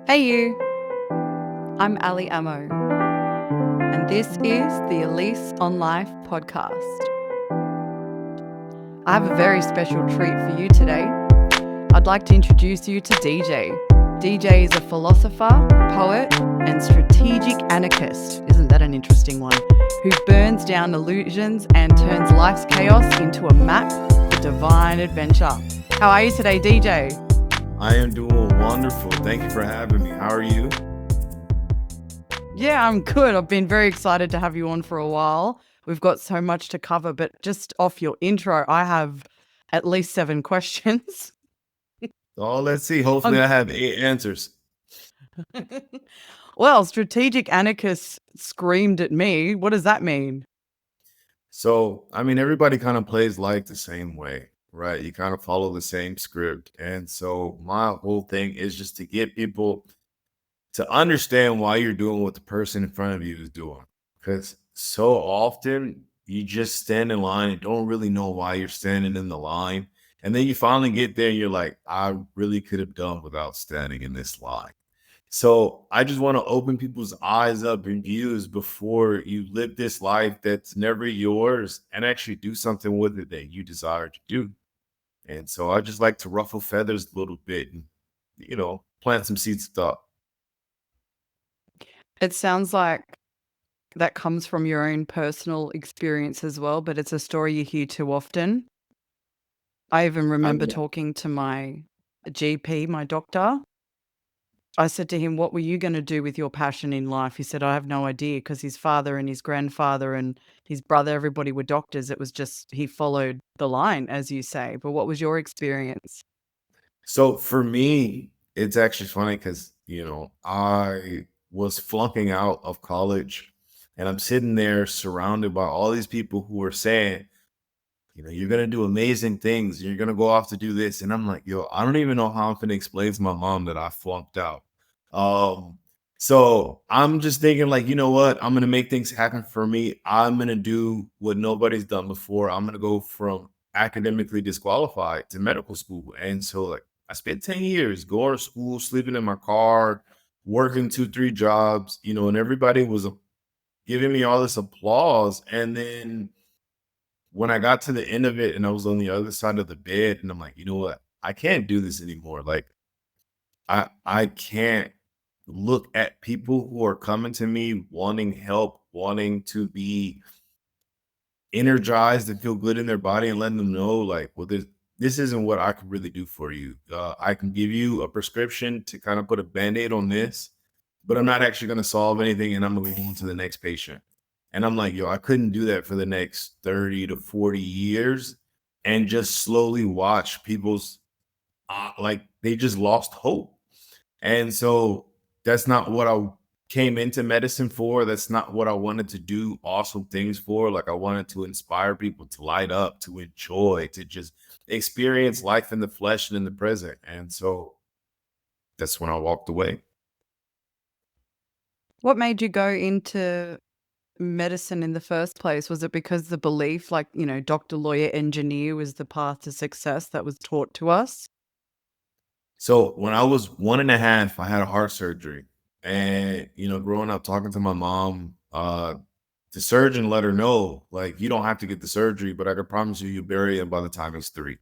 Hey you, I'm Ali Amo, and this is the Lease on Life podcast. I have a very special treat for you today. I'd like to introduce you to DJ. DJ is a philosopher, poet, and strategic anarchist. Isn't that an interesting one? Who burns down illusions and turns life's chaos into a map for divine adventure. How are you today, DJ? I am doing wonderful. Thank you for having me. How are you? Yeah, I'm good. I've been very excited to have you on for a while. We've got so much to cover, but just off your intro, I have at least 7 questions. Oh, let's see. Hopefully, Um, I have 8 answers. well, strategic anarchist screamed at me. What does that mean? So, everybody kind of plays life the same way, right? You kind of follow the same script. And so, my whole thing is just to get people to understand why you're doing what the person in front of you is doing. Because so often you just stand in line and don't really know why you're standing in the line. And then you finally get there and you're like, I really could have done without standing in this line. So I just want to open people's eyes up and views before you live this life that's never yours and actually do something with it that you desire to do. And so I just like to ruffle feathers a little bit and, plant some seeds of thought. It sounds like that comes from your own personal experience as well, but it's a story you hear too often. I even I remember mean, talking to my GP, my doctor. I said to him, "What were you gonna do with your passion in life?" He said, "I have no idea," because his father and his grandfather and his brother, everybody were doctors. It was just he followed the line, as you say. But what was your experience? So for me, it's actually funny because, I was flunking out of college and I'm sitting there surrounded by all these people who are saying, you're going to do amazing things. You're going to go off to do this. And I'm like, yo, I don't even know how I'm going to explain to my mom that I flunked out. Um, so I'm just thinking like, you know what? I'm going to make things happen for me. I'm going to do what nobody's done before. I'm going to go from academically disqualified to medical school. And so like I spent 10 years going to school, sleeping in my car, working 2, 3 jobs, and everybody was giving me all this applause. And then when I got to the end of it and I was on the other side of the bed and I'm like, you know what? I can't do this anymore. Like I can't look at people who are coming to me wanting help, wanting to be energized and feel good in their body and letting them know like, well, this isn't what I can really do for you. I can give you a prescription to kind of put a band-aid on this, but I'm not actually going to solve anything and I'm moving on to the next patient. And I'm like, yo, I couldn't do that for the next 30 to 40 years and just slowly watch people's like they just lost hope. And so that's not what I came into medicine for. That's not what I wanted to do awesome things for. Like I wanted to inspire people to light up, to enjoy, to just experience life in the flesh and in the present. And so that's when I walked away. What made you go into medicine in the first place? Was it because the belief, like, doctor, lawyer, engineer was the path to success that was taught to us? So when I was 1.5, I had a heart surgery. And, growing up talking to my mom, the surgeon let her know, like, you don't have to get the surgery, but I can promise you bury him by the time he's 3.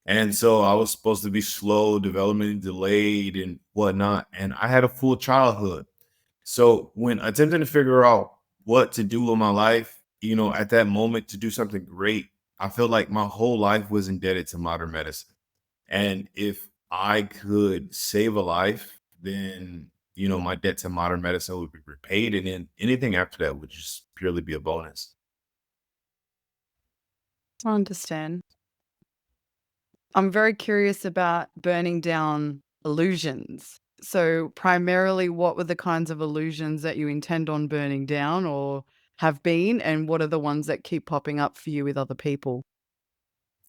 And so I was supposed to be slow, development delayed and whatnot. And I had a full childhood. So when attempting to figure out what to do with my life, at that moment to do something great, I feel like my whole life was indebted to modern medicine. And if I could save a life, then, my debt to modern medicine would be repaid. And then anything after that would just purely be a bonus. I understand. I'm very curious about burning down illusions. So, primarily, what were the kinds of illusions that you intend on burning down or have been? And what are the ones that keep popping up for you with other people?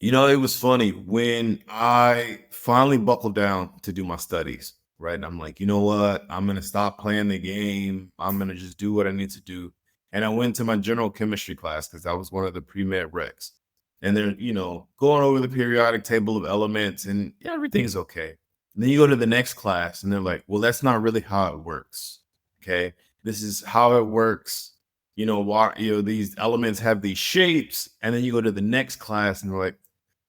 It was funny when I finally buckled down to do my studies, right? And I'm like, you know what? I'm going to stop playing the game. I'm going to just do what I need to do. And I went to my general chemistry class because that was one of the pre-med recs. And they're, going over the periodic table of elements and everything's okay. And then you go to the next class and they're like, well, that's not really how it works. Okay. This is how it works. These elements have these shapes. And then you go to the next class and they're like,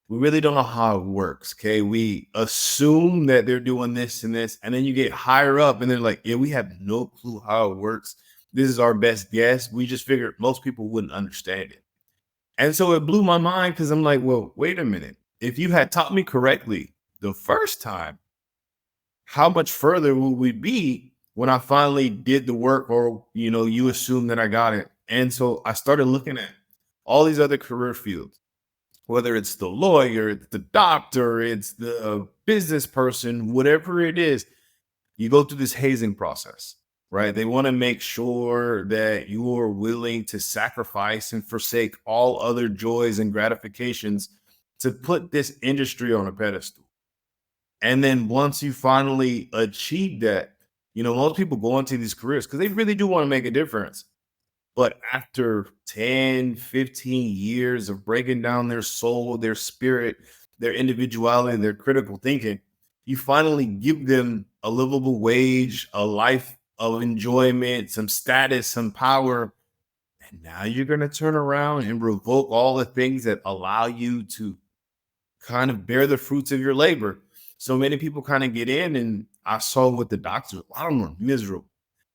we really don't know how it works. Okay. We assume that they're doing this and this. And then you get higher up and they're like, yeah, we have no clue how it works. This is our best guess. We just figured most people wouldn't understand it. And so it blew my mind because I'm like, well, wait a minute. If you had taught me correctly the first time, how much further will we be when I finally did the work, or you assume that I got it? And so I started looking at all these other career fields, whether it's the lawyer, it's the doctor, it's the business person, whatever it is. You go through this hazing process, right? They want to make sure that you are willing to sacrifice and forsake all other joys and gratifications to put this industry on a pedestal. And then once you finally achieve that, most people go into these careers because they really do want to make a difference. But after 10, 15 years of breaking down their soul, their spirit, their individuality, their critical thinking, you finally give them a livable wage, a life of enjoyment, some status, some power. And now you're going to turn around and revoke all the things that allow you to kind of bear the fruits of your labor. So many people kind of get in, and I saw with the doctors, a lot of them are miserable.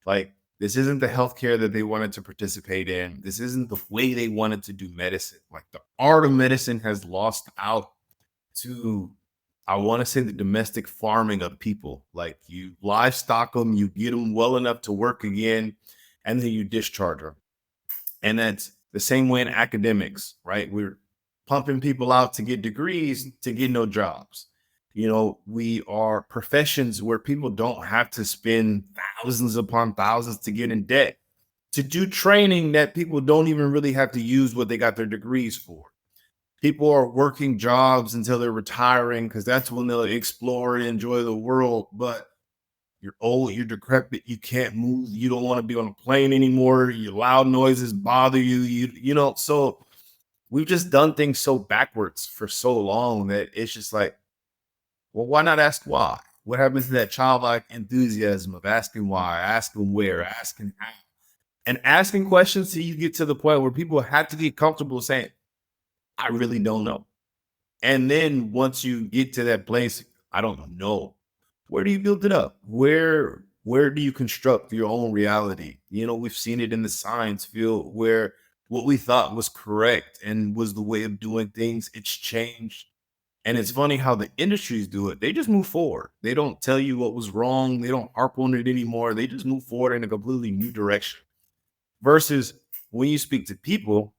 Like, this isn't the healthcare that they wanted to participate in. This isn't the way they wanted to do medicine. Like, the art of medicine has lost out to, I want to say, the domestic farming of people. Like, you livestock them, you get them well enough to work again, and then you discharge them. And that's the same way in academics, right? We're pumping people out to get degrees to get no jobs. We are professions where people don't have to spend thousands upon thousands to get in debt, to do training that people don't even really have to use what they got their degrees for. People are working jobs until they're retiring because that's when they'll explore and enjoy the world. But you're old, you're decrepit, you can't move, you don't want to be on a plane anymore, your loud noises bother you. So we've just done things so backwards for so long that it's just like, well, why not ask why? What happens to that childlike enthusiasm of asking why, asking where, asking how, and asking questions till you get to the point where people have to get comfortable saying, I really don't know. And then once you get to that place, I don't know, where do you build it up? Where do you construct your own reality? We've seen it in the science field where what we thought was correct and was the way of doing things, it's changed. And it's funny how the industries do it. They just move forward. They don't tell you what was wrong. They don't harp on it anymore. They just move forward in a completely new direction. Versus when you speak to people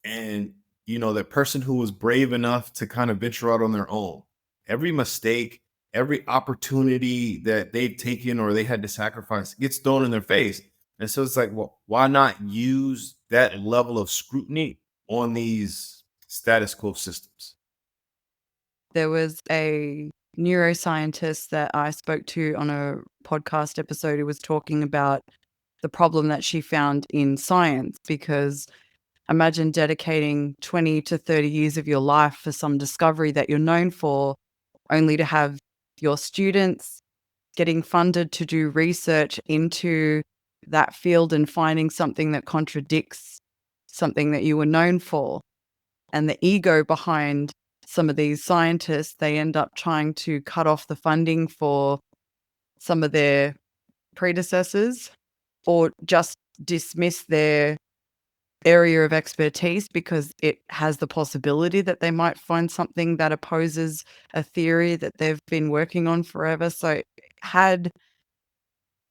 and, that person who was brave enough to kind of venture out on their own, every mistake, every opportunity that they've taken or they had to sacrifice gets thrown in their face. And so it's like, well, why not use that level of scrutiny on these status quo systems? There was a neuroscientist that I spoke to on a podcast episode who was talking about the problem that she found in science, because imagine dedicating 20 to 30 years of your life for some discovery that you're known for, only to have your students getting funded to do research into that field and finding something that contradicts something that you were known for. And the ego behind some of these scientists, they end up trying to cut off the funding for some of their predecessors, or just dismiss their area of expertise because it has the possibility that they might find something that opposes a theory that they've been working on forever. So had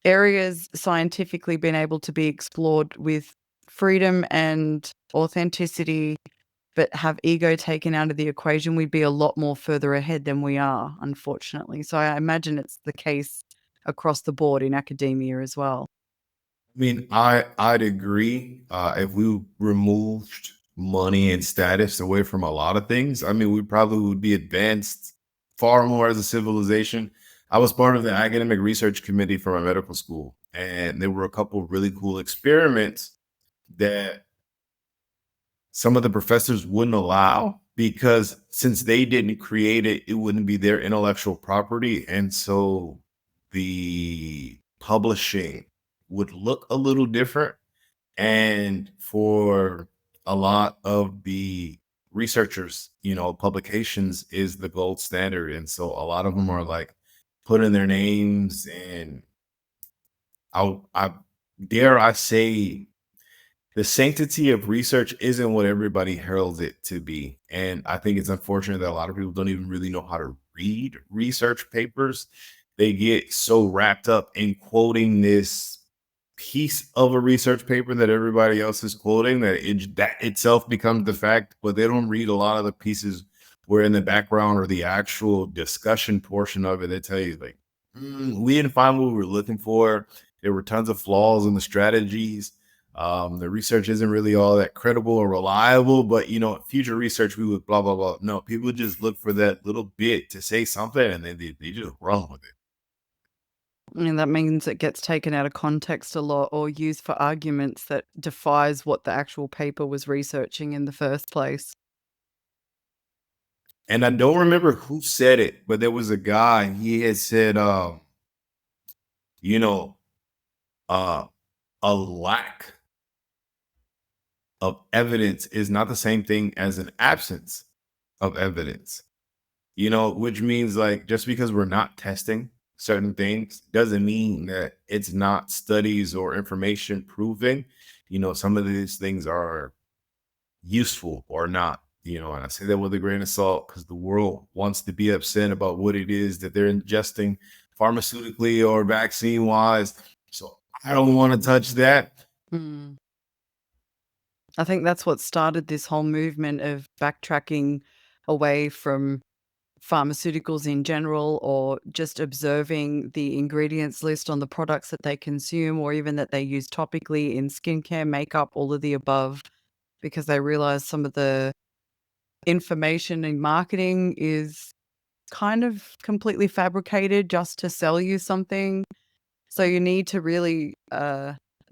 areas scientifically been able to be explored with freedom and authenticity, but have ego taken out of the equation, we'd be a lot more further ahead than we are, unfortunately. So I imagine it's the case across the board in academia as well. I mean, I'd agree. If we removed money and status away from a lot of things, I mean, we probably would be advanced far more as a civilization. I was part of the academic research committee for my medical school, and there were a couple of really cool experiments that some of the professors wouldn't allow because since they didn't create it, it wouldn't be their intellectual property. And so the publishing would look a little different. And for a lot of the researchers, publications is the gold standard. And so a lot of them are like putting their names, and I dare I say the sanctity of research isn't what everybody heralds it to be. And I think it's unfortunate that a lot of people don't even really know how to read research papers. They get so wrapped up in quoting this piece of a research paper that everybody else is quoting that that itself becomes the fact, but they don't read a lot of the pieces where in the background or the actual discussion portion of it, they tell you like, we didn't find what we were looking for. There were tons of flaws in the strategies. The research isn't really all that credible or reliable, but future research, we would blah, blah, blah. No, people just look for that little bit to say something, and then they just run with it. And that means it gets taken out of context a lot or used for arguments that defies what the actual paper was researching in the first place. And I don't remember who said it, but there was a guy, he had said, you know, uh, a lack of evidence is not the same thing as an absence of evidence, which means like just because we're not testing certain things doesn't mean that it's not studies or information proving, some of these things are useful or not, and I say that with a grain of salt because the world wants to be upset about what it is that they're ingesting pharmaceutically or vaccine wise. So I don't want to touch that. Mm. I think that's what started this whole movement of backtracking away from pharmaceuticals in general, or just observing the ingredients list on the products that they consume, or even that they use topically in skincare, makeup, all of the above, because they realize some of the information in marketing is kind of completely fabricated just to sell you something. So you need to really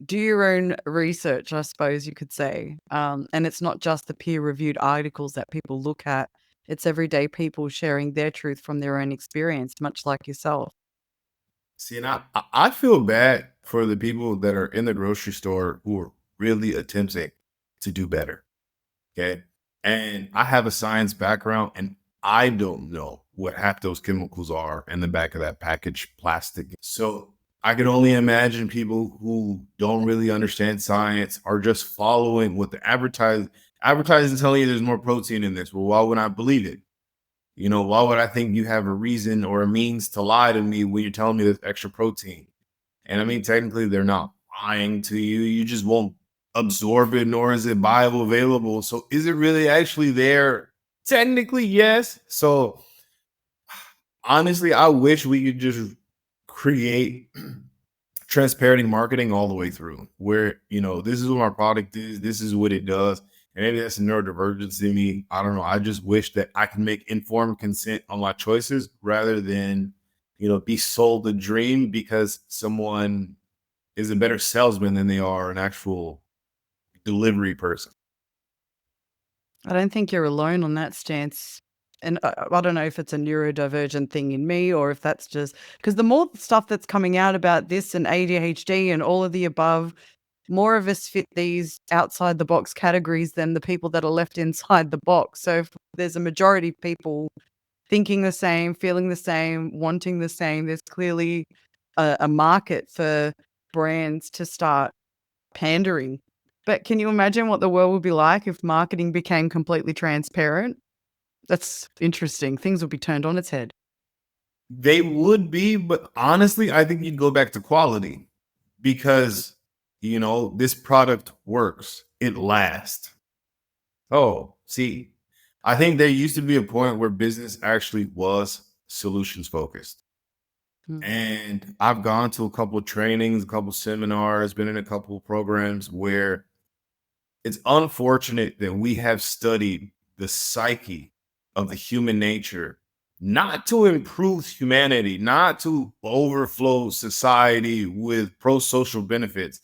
do your own research, I suppose you could say. And it's not just the peer-reviewed articles that people look at. It's everyday people sharing their truth from their own experience, much like yourself. See, and I feel bad for the people that are in the grocery store who are really attempting to do better. Okay. And I have a science background, and I don't know what half those chemicals are in the back of that packaged plastic. So I can only imagine people who don't really understand science are just following what the advertising telling you there's more protein in this. Well, why would I believe it? Why would I think you have a reason or a means to lie to me when you're telling me there's extra protein? And I mean, technically, they're not lying to you. You just won't absorb it, nor is it bioavailable. So, is it really actually there? Technically, yes. So, honestly, I wish we could just create transparent marketing all the way through where, this is what my product is, this is what it does. And maybe that's a neurodivergence in me. I don't know. I just wish that I can make informed consent on my choices rather than, be sold a dream because someone is a better salesman than they are an actual delivery person. I don't think you're alone on that stance. And I don't know if it's a neurodivergent thing in me, or if that's just because the more stuff that's coming out about this and ADHD and all of the above, more of us fit these outside the box categories than the people that are left inside the box. So if there's a majority of people thinking the same, feeling the same, wanting the same, there's clearly a market for brands to start pandering. But can you imagine what the world would be like if marketing became completely transparent? That's interesting. Things would be turned on its head. They would be, but honestly, I think you'd go back to quality because, this product works, it lasts. Oh, see, I think there used to be a point where business actually was solutions focused. Mm. And I've gone to a couple of trainings, a couple of seminars, been in a couple of programs where it's unfortunate that we have studied the psyche of the human nature, not to improve humanity, not to overflow society with pro social benefits.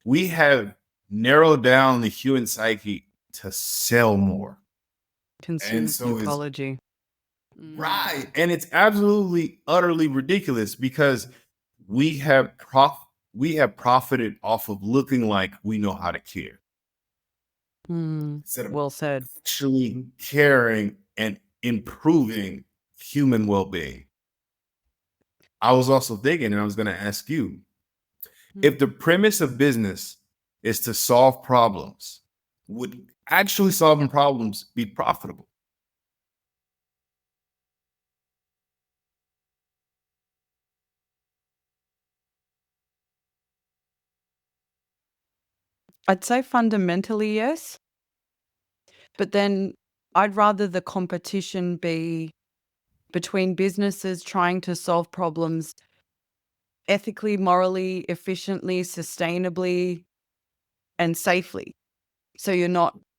We have narrowed down the human psyche to sell more. And Consumer so it's psychology. Mm. right. And it's absolutely utterly ridiculous because we have we have profited off of looking like we know how to care Mm. instead of Well said. actually caring and improving human well-being. I was also thinking, and I was going to ask you, if the premise of business is to solve problems, would actually solving problems be profitable? I'd say fundamentally yes, but then I'd rather the competition be between businesses trying to solve problems ethically, morally, efficiently, sustainably, and safely. So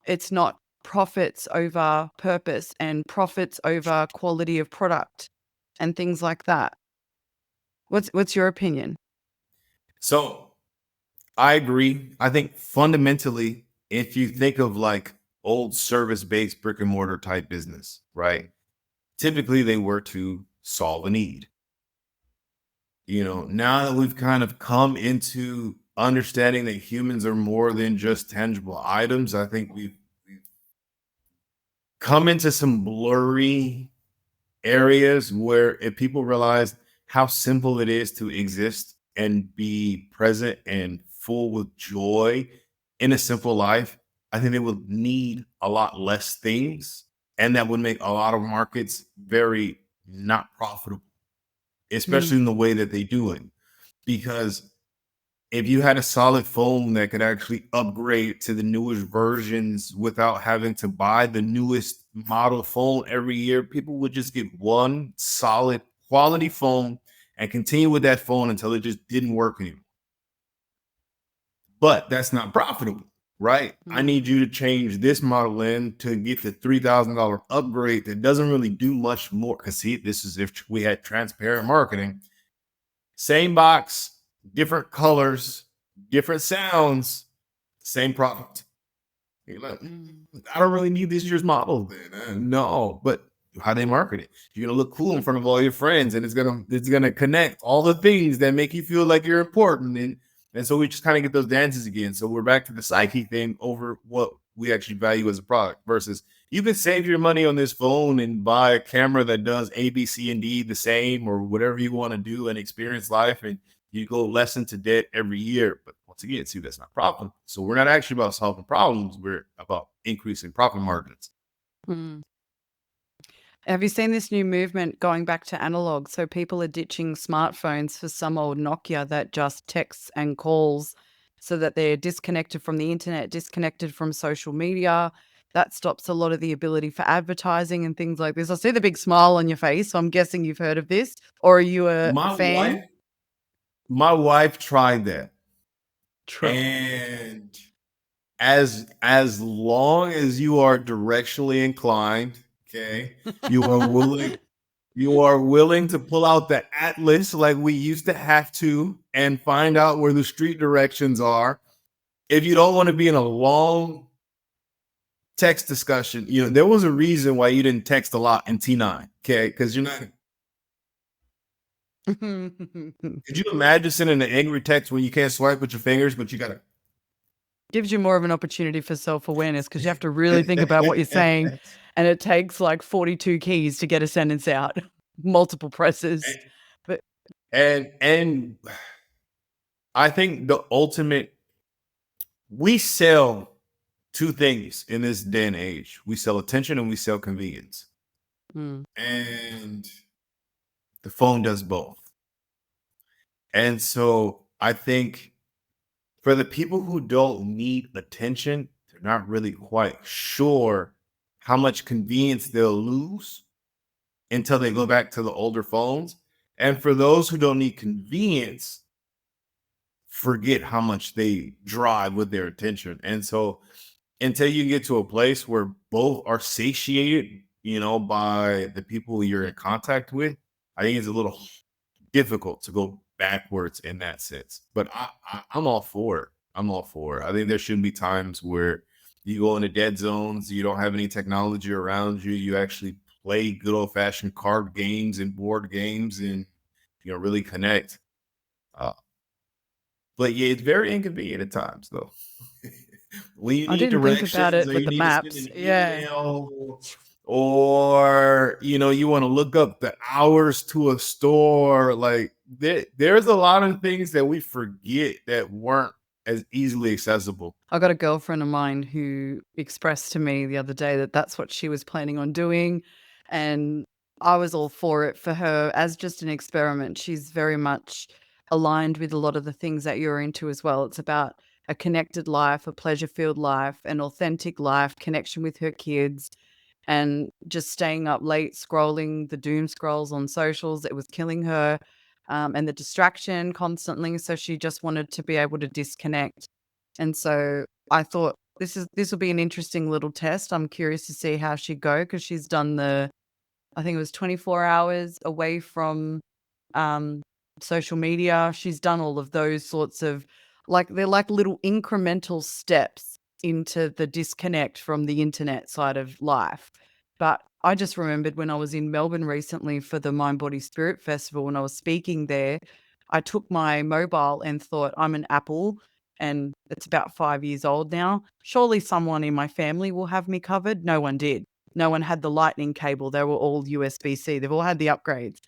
it's not profits over purpose and profits over quality of product and things like that. What's your opinion? So I agree. I think fundamentally, if you think of like old service-based brick and mortar type business, right? Typically they were to solve a need. Now that we've kind of come into understanding that humans are more than just tangible items, I think we've come into some blurry areas where if people realize how simple it is to exist and be present and full with joy in a simple life, I think they would need a lot less things. And that would make a lot of markets very not profitable, Mm, especially in the way that they do it. Because if you had a solid phone that could actually upgrade to the newest versions without having to buy the newest model phone every year, people would just get one solid quality phone and continue with that phone until it just didn't work anymore. But that's not profitable, right? I mm, need you to change this model in to get the $3,000 upgrade that doesn't really do much more. Because, see, this is if we had transparent marketing. Same box, different colors, different sounds, same product. You're like, I don't really need this year's model. Then. No, but how they market it? You're gonna look cool in front of all your friends, and it's gonna connect all the things that make you feel like you're important, and so we just kind of get those dances again. So we're back to the psyche thing over what we actually value as a product versus you can save your money on this phone and buy a camera that does A, B, C, and D the same or whatever you want to do and experience life, and you go less into debt every year. But once again, see, that's not profit. So we're not actually about solving problems. We're about increasing profit margins. mm. Have you seen this new movement going back to analog? So people are ditching smartphones for some old Nokia that just texts and calls so that they're disconnected from the internet, disconnected from social media. That stops a lot of the ability for advertising and things like this. I see the big smile on your face, so I'm guessing you've heard of this. Or are you a My fan? wife, my wife tried that. True. And as long as you are directionally inclined, okay, you are willing you are willing to pull out the atlas like we used to have to and find out where the street directions are. If you don't want to be in a long text discussion, there was a reason why you didn't text a lot in T9, okay? Because you're not. Could you imagine sending an angry text when you can't swipe with your fingers, but you gotta? Gives you more of an opportunity for self-awareness because you have to really think about what you're saying, and it takes like 42 keys to get a sentence out, multiple presses. But and I think the ultimate, we sell two things in this day and age. We sell attention and we sell convenience. mm, And the phone does both. And so I think for the people who don't need attention, they're not really quite sure how much convenience they'll lose until they go back to the older phones. And for those who don't need convenience, forget how much they drive with their attention. And so until you get to a place where both are satiated, by the people you're in contact with, I think it's a little difficult to go backwards in that sense. But I'm all for it. I'm all for it. I think there should be times where You go into dead zones. You don't have any technology around you. You actually play good old fashioned card games and board games, and really connect. Uh, but yeah, it's very inconvenient at times, though. When you I need didn't think about directions, it or with you the need to send maps. an Yeah. email, or you want to look up the hours to a store, like there's a lot of things that we forget that weren't as easily accessible. I got a girlfriend of mine who expressed to me the other day that that's what she was planning on doing. And I was all for it for her as just an experiment. She's very much aligned with a lot of the things that you're into as well. It's about a connected life, a pleasure filled life, an authentic life, connection with her kids, and just staying up late scrolling the doom scrolls on socials. It was killing her, and the distraction constantly. So she just wanted to be able to disconnect. And so I thought this will be an interesting little test. I'm curious to see how she go because she's done I think it was 24 hours away from um, social media. She's done all of those sorts of they're like little incremental steps into the disconnect from the internet side of life. But I just remembered when I was in Melbourne recently for the Mind Body Spirit Festival, when I was speaking there, I took my mobile and thought, I'm an Apple and it's about 5 years old now. Surely someone in my family will have me covered. No one did. No one had the lightning cable. They were all USB-C. They've all had the upgrades.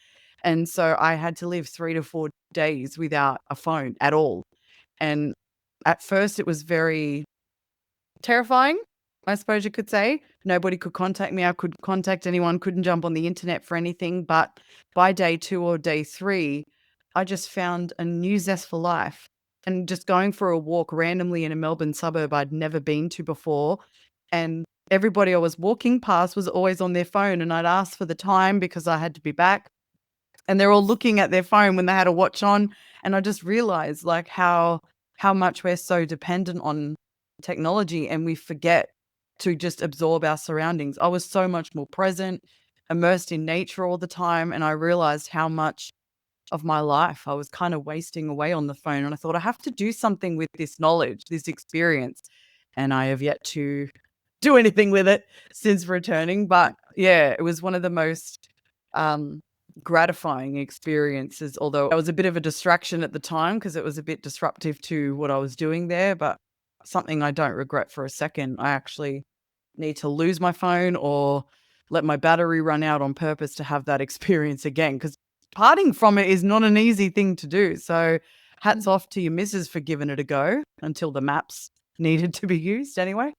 And so I had to live 3 to 4 days without a phone at all. And at first it was very terrifying, I suppose you could say. Nobody could contact me. I could contact anyone, couldn't jump on the internet for anything. But by day 2 or day 3, I just found a new zest for life. And just going for a walk randomly in a Melbourne suburb I'd never been to before. And everybody I was walking past was always on their phone. And I'd ask for the time because I had to be back. And they're all looking at their phone when they had a watch on. And I just realized like how much we're so dependent on technology and we forget to just absorb our surroundings. I was so much more present, immersed in nature all the time. And I realized how much of my life I was kind of wasting away on the phone. And I thought I have to do something with this knowledge, this experience. And I have yet to do anything with it since returning. But yeah, it was one of the most um, gratifying experiences, although it was a bit of a distraction at the time because it was a bit disruptive to what I was doing there. But something I don't regret for a second. I actually need to lose my phone or let my battery run out on purpose to have that experience again because parting from it is not an easy thing to do. So hats off to your missus for giving it a go until the maps needed to be used anyway.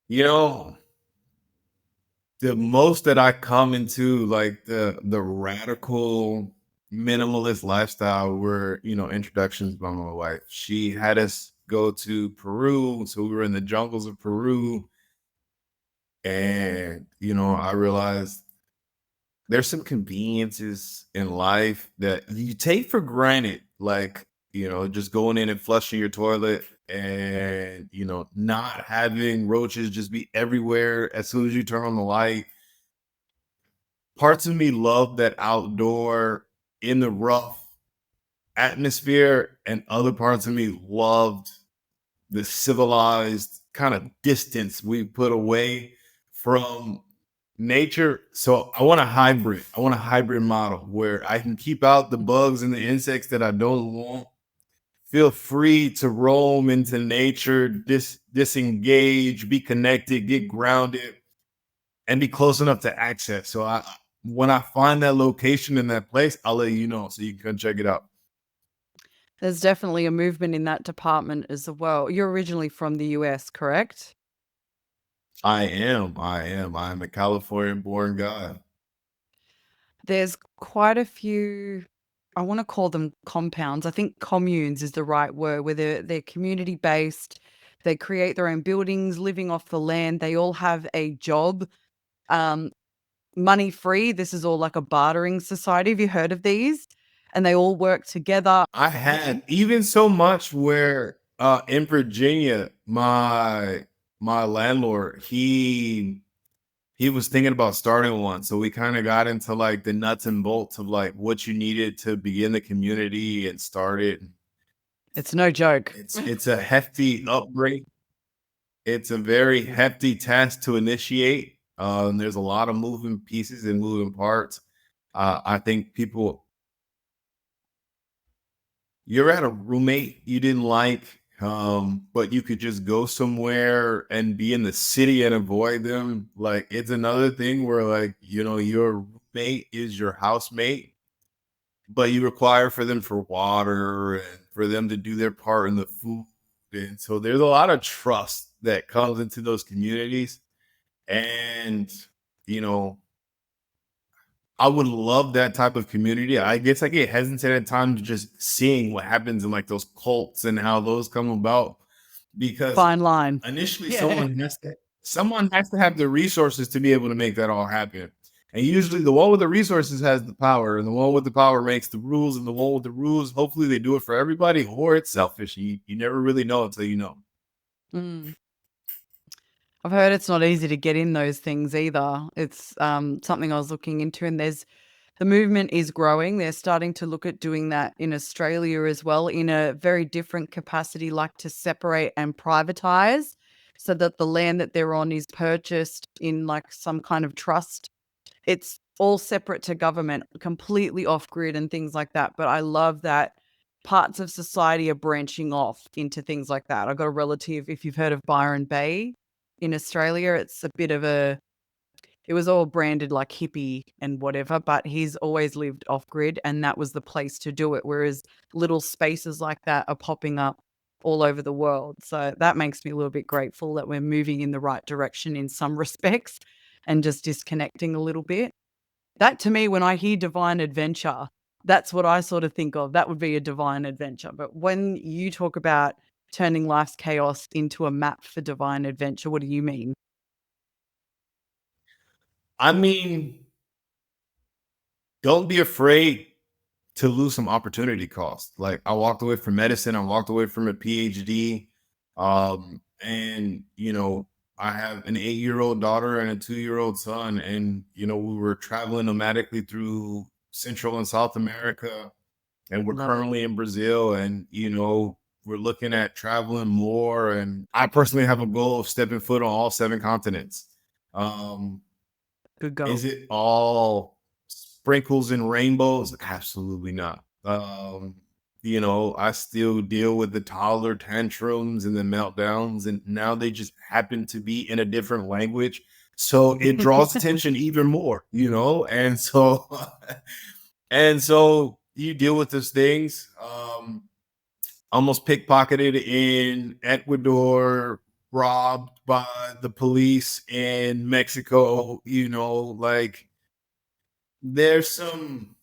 You know, the most that I come into, like the radical minimalist lifestyle, were introductions by my wife. She had us go to Peru, so we were in the jungles of Peru, and I realized there's some conveniences in life that you take for granted, like just going in and flushing your toilet, and not having roaches just be everywhere as soon as you turn on the light. Parts of me love that outdoor, in the rough atmosphere, and other parts of me loved the civilized kind of distance we put away from nature. So I want a hybrid. I want a hybrid model where I can keep out the bugs and the insects that I don't want. Feel free to roam into nature, disengage, be connected, get grounded, and be close enough to access. So when I find that location in that place, I'll let you know so you can come check it out. There's definitely a movement in that department as well. You're originally from the US, correct? I am. I am. I am a Californian born guy. There's quite a few, I want to call them compounds. I think communes is the right word, where they're community based. They create their own buildings, living off the land. They all have a job, um, money free. This is all like a bartering society. Have you heard of these? And they all work together. I had even so much where in Virginia, my landlord, he was thinking about starting one. So we kind of got into like the nuts and bolts of like what you needed to begin the community and start it. It's no joke. It's a hefty upgrade. it's a very hefty task to initiate. There's a lot of moving pieces and moving parts. I think people, you're at a roommate you didn't like, but you could just go somewhere and be in the city and avoid them. Like it's another thing where like, your roommate is your housemate, but you require for them for water and for them to do their part in the food. And so there's a lot of trust that comes into those communities. And, you know, I would love that type of community. I guess I get hesitant at times just seeing what happens in like those cults and how those come about because Fine line. initially Yeah. someone has to have the resources to be able to make that all happen. And usually the one with the resources has the power, and the one with the power makes the rules, and the one with the rules, hopefully they do it for everybody, or it's selfish. You never really know until you know. Mm. I've heard it's not easy to get in those things either. It's something I was looking into, and the movement is growing. They're starting to look at doing that in Australia as well in a very different capacity, like to separate and privatize so that the land that they're on is purchased in like some kind of trust. It's all separate to government, completely off grid and things like that. But I love that parts of society are branching off into things like that. I've got a relative, if you've heard of Byron Bay in Australia, it's a bit of a it was all branded like hippie and whatever, but he's always lived off grid and that was the place to do it. Whereas little spaces like that are popping up all over the world. So that makes me a little bit grateful that we're moving in the right direction in some respects and just disconnecting a little bit. That to me, when I hear divine adventure, that's what I sort of think of. That would be a divine adventure. But when you talk about turning life's chaos into a map for divine adventure, what do you mean? I mean, don't be afraid to lose some opportunity cost. Like I walked away from medicine, I walked away from a PhD. And I have an 8-year-old daughter and a 2-year-old son. And, we were traveling nomadically through Central and South America. And we're Love it. currently in Brazil. And, we're looking at traveling more. And I personally have a goal of stepping foot on all 7 continents. Um, Good goal. is it all sprinkles and rainbows? Absolutely not. I still deal with the toddler tantrums and the meltdowns, and now they just happen to be in a different language. So it draws attention even more, and so and so you deal with those things. Almost pickpocketed in Ecuador, robbed by the police in Mexico, like there's some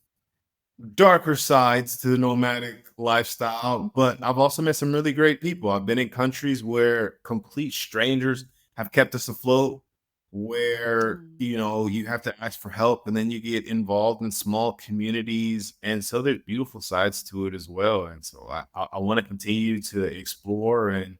darker sides to the nomadic lifestyle, but I've also met some really great people. I've been in countries where complete strangers have kept us afloat, where, you have to ask for help and then you get involved in small communities. And so there's beautiful sides to it as well. And so I want to continue to explore and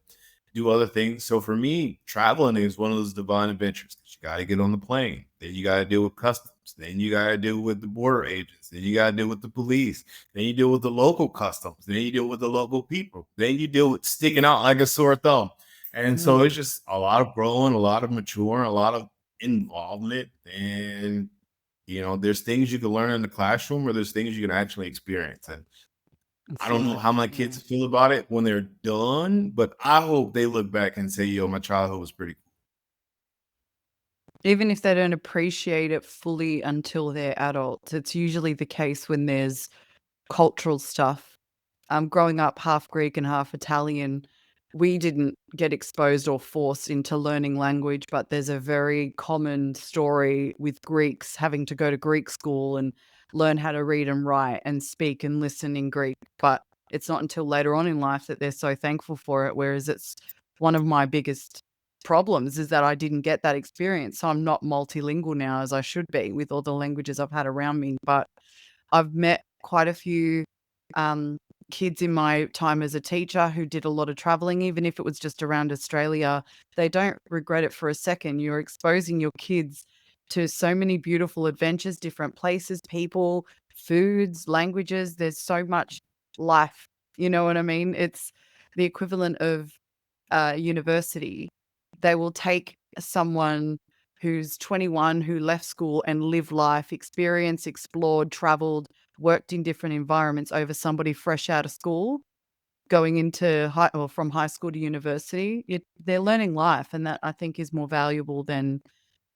do other things. So for me, traveling is one of those divine adventures. You got to get on the plane. Then you got to deal with customs. Then you got to deal with the border agents. Then you got to deal with the police. Then you deal with the local customs. Then you deal with the local people. Then you deal with sticking out like a sore thumb. And so it's just a lot of growing, a lot of maturing, a lot of involvement. And, there's things you can learn in the classroom or there's things you can actually experience. And I don't know how my kids feel about it when they're done, but I hope they look back and say, yo, my childhood was pretty cool. Even if they don't appreciate it fully until they're adults, it's usually the case when there's cultural stuff. Growing up half Greek and half Italian, we didn't get exposed or forced into learning language, but there's a very common story with Greeks having to go to Greek school and learn how to read and write and speak and listen in Greek. But it's not until later on in life that they're so thankful for it. Whereas it's one of my biggest problems is that I didn't get that experience. So I'm not multilingual now as I should be with all the languages I've had around me. But I've met quite a few um, kids in my time as a teacher who did a lot of traveling, even if it was just around Australia. They don't regret it for a second. You're exposing your kids to so many beautiful adventures, different places, people, foods, languages. There's so much life. You know what I mean? It's the equivalent of university. they will take someone who's 21, who left school and lived life, experienced, explored, traveled, worked in different environments over somebody fresh out of school going into high or from high school to university. They're learning life, and that I think is more valuable than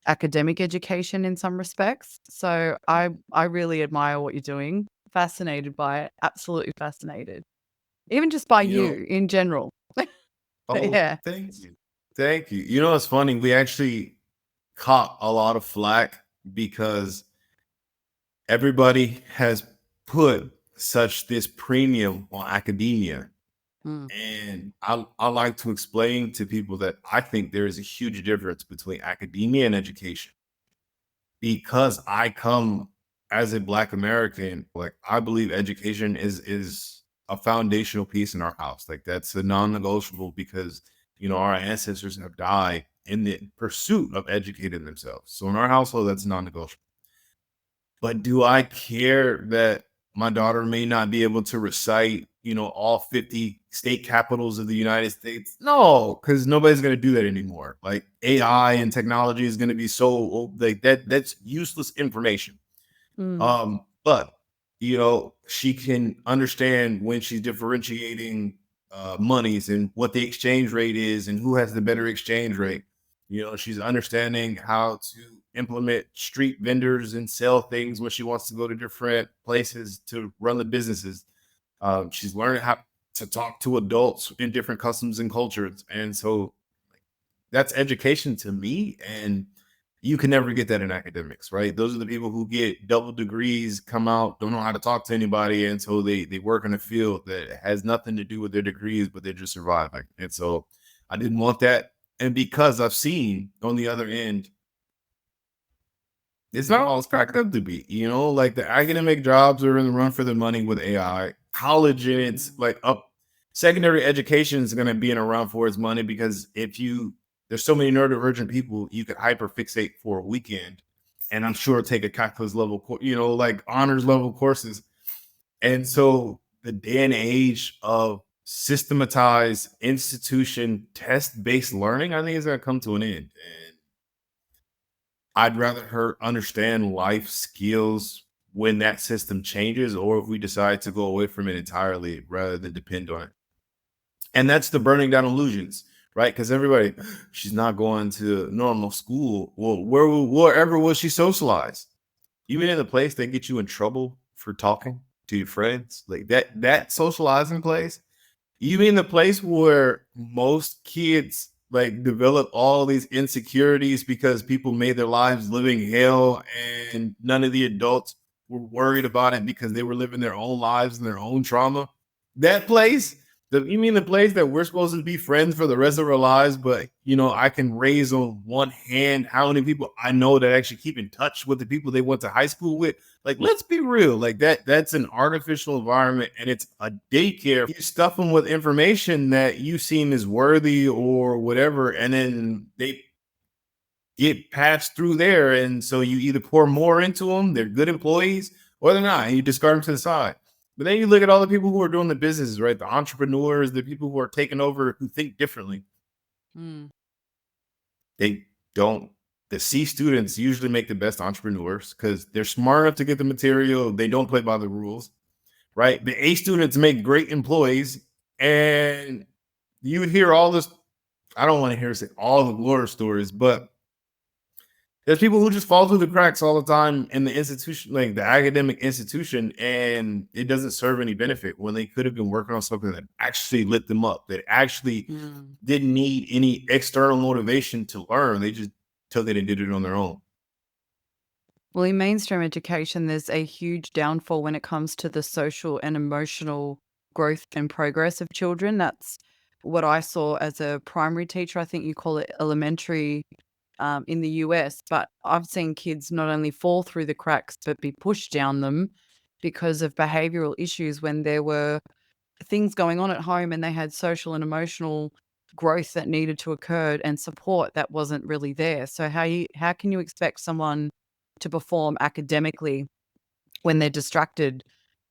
academic education in some respects. So I really admire what you're doing. Fascinated by it. Absolutely fascinated. Even just by You know, you in general. But oh, yeah. thank you. Thank you. You know, it's funny. We actually caught a lot of flack because everybody has put such this premium on academia. Mm, And I like to explain to people that I think there is a huge difference between academia and education. Because I come as a Black American, like I believe education is a foundational piece in our house. Like that's a non-negotiable because our ancestors have died in the pursuit of educating themselves. So in our household, that's non-negotiable. But do I care that my daughter may not be able to recite, all 50 state capitals of the United States? No, because nobody's going to do that anymore. Like AI and technology is going to be so like that's useless information. mm, But she can understand when she's differentiating monies and what the exchange rate is and who has the better exchange rate. She's understanding how to implement street vendors and sell things when she wants to go to different places to run the businesses. She's learning how to talk to adults in different customs and cultures. And so that's education to me. And you can never get that in academics, right? Those are the people who get double degrees, come out, don't know how to talk to anybody. And so they work in a field that has nothing to do with their degrees, but they're just surviving. And so I didn't want that. And because I've seen on the other end, it's not all it's cracked up to be, like the academic jobs are in the run for the money with AI. College and it's like up secondary education is going to be in a run for its money because there's so many neurodivergent people, you could hyper fixate for a weekend and I'm sure take a calculus level, like honors level courses. And so the day and age of systematized institution test based learning, I think is going to come to an end. And I'd rather her understand life skills when that system changes, or if we decide to go away from it entirely rather than depend on it. And that's the burning down illusions, right? Because everybody, she's not going to normal school. Well, wherever will she socialize? Even in the place that get you in trouble for talking to your friends, like that socializing place. You mean the place where most kids like develop all these insecurities because people made their lives living hell and none of the adults were worried about it because they were living their own lives and their own trauma? That place? You mean the place that we're supposed to be friends for the rest of our lives, but I can raise on one hand how many people I know that actually keep in touch with the people they went to high school with. Like, let's be real. Like that's an artificial environment and it's a daycare. You stuff them with information that you seem as worthy or whatever, and then they get passed through there. And so you either pour more into them, they're good employees, or they're not, and you discard them to the side. But then you look at all the people who are doing the businesses, right? The entrepreneurs, the people who are taking over, who think differently. mm. They don't. The C students usually make the best entrepreneurs because they're smart enough to get the material. They don't play by the rules, right? The A students make great employees, and you would hear all this. I don't want to hear say all the glory stories, but there's people who just fall through the cracks all the time in the institution, like the academic institution, and it doesn't serve any benefit when they could have been working on something that actually lit them up, that actually Mm. didn't need any external motivation to learn. They just took it and did it on their own. Well, in mainstream education, there's a huge downfall when it comes to the social and emotional growth and progress of children. That's what I saw as a primary teacher. I think you call it elementary in the US, but I've seen kids not only fall through the cracks, but be pushed down them because of behavioral issues when there were things going on at home and they had social and emotional growth that needed to occur and support that wasn't really there. So how can you expect someone to perform academically when they're distracted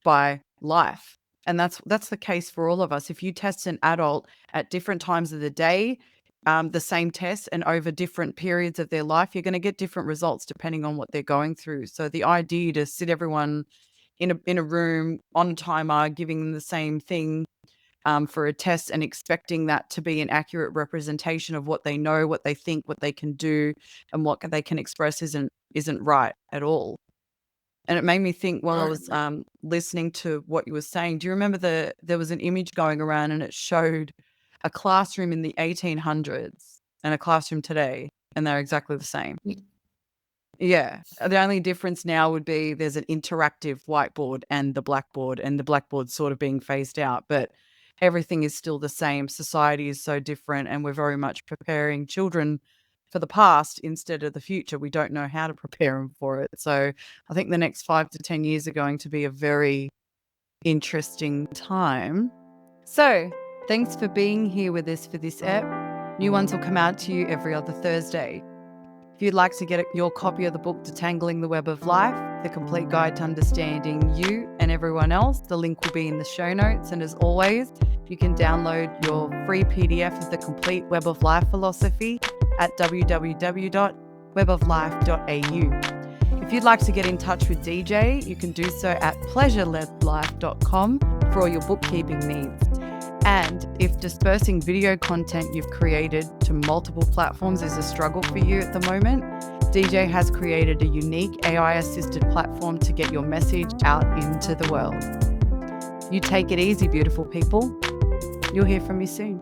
by life? And that's the case for all of us. If you test an adult at different times of the day, the same test and over different periods of their life, you're going to get different results depending on what they're going through. So the idea to sit everyone in a room on timer, giving them the same thing for a test and expecting that to be an accurate representation of what they know, what they think, what they can do, and what they can express isn't right at all. And it made me think while I was listening to what you were saying. Do you remember there was an image going around and it showed a classroom in the 1800s and a classroom today, and they're exactly the same? Yeah. The only difference now would be there's an interactive whiteboard and the blackboard's sort of being phased out, but everything is still the same. Society is so different, and we're very much preparing children for the past instead of the future. We don't know how to prepare them for it. So I think the next 5 to 10 years are going to be a very interesting time. So thanks for being here with us for this ep. New ones will come out to you every other Thursday. If you'd like to get your copy of the book Detangling the Web of Life, The Complete Guide to Understanding You and Everyone Else, the link will be in the show notes. And as always, you can download your free PDF of The Complete Web of Life Philosophy at www.weboflife.au. If you'd like to get in touch with DJ, you can do so at pleasureledlife.com for all your bookkeeping needs. And if dispersing video content you've created to multiple platforms is a struggle for you at the moment, DJ has created a unique AI-assisted platform to get your message out into the world. You take it easy, beautiful people. You'll hear from me soon.